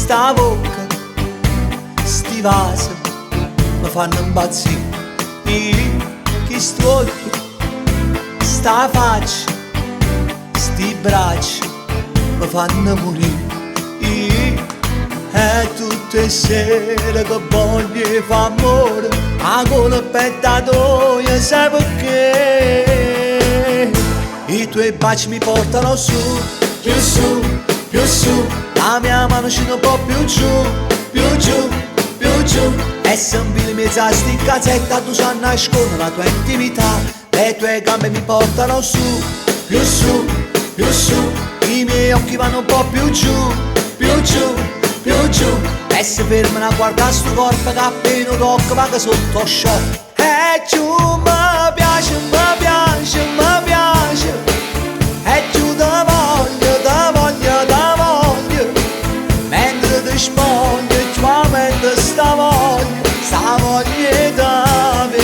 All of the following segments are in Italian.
sta bocca, sti vasi mi fanno impazzire. Chi sti occhi, sta faccia, sti braccia mi fanno morire. E tutte le sere che voglio fa amore, a colpetta tua, sai perché? I tuoi baci mi portano su, più su, più su. La mia mano scende un po' più giù, più giù, più giù. E se mi mezzo a sti cazzetta tu sai nascondere la tua intimità. Le tue gambe mi portano su, più su, più su. I miei occhi vanno un po' più giù, più giù, più giù. E se fermano a guardare sto corpo che appena tocca va sotto shock. E giù mi piace, mi piace, mi piace. E giù ti voglio, ti voglio, ti voglio. Mentre ti spoglio, tua mente sta voglia da me.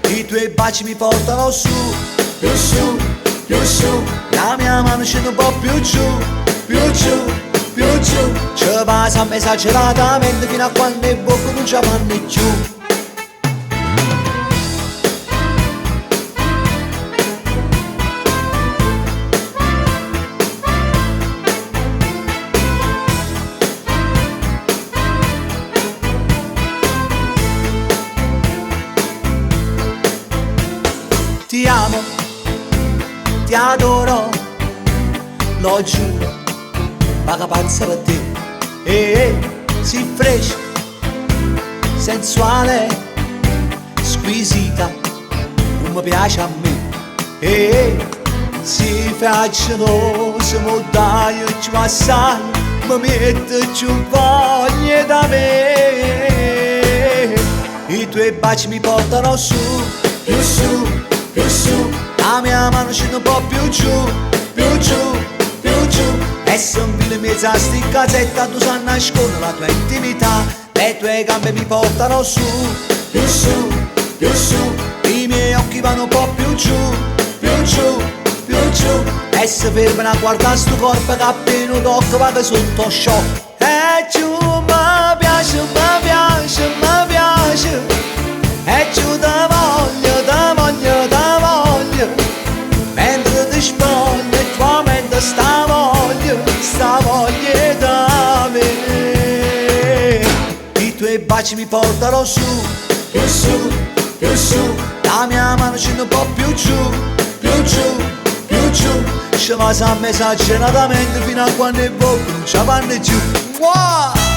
I tuoi baci mi portano su, più su, più su. La mia mano scende un po' più giù, più giù, più giù. Ci passa esageratamente fino a quando i bocca non ci vanno più. Ti amo, ti adoro, lo giuro, paga pazza per te. Si fresca, sensuale, squisita, non mi piace a me. Si facciano, si modaio, ci va assai, mi mette giù voglia da me. I tuoi baci mi portano su, più su, più su. La mia mano scende un po' più giù, più giù, più giù. E se mi in mezzo a sti cazzetta tu sai nascondere la tua intimità. Le tue gambe mi portano su, più su, più su. I miei occhi vanno un po' più giù, più giù, più giù. E se fermano a guardare sto corpo che appena tocca vado sotto shock. E giù mi piace, mi piace, mi piace. E giù ti voglio, ti voglio, ti voglio. Mentre ti spoglio e tua mente sta voglia da me. I tuoi baci mi portano su, più su, più su. La mia mano scende un po' più giù, più giù, più giù. Ci va esageratamente fino a quando i bocca non ci vanno giù. Wow!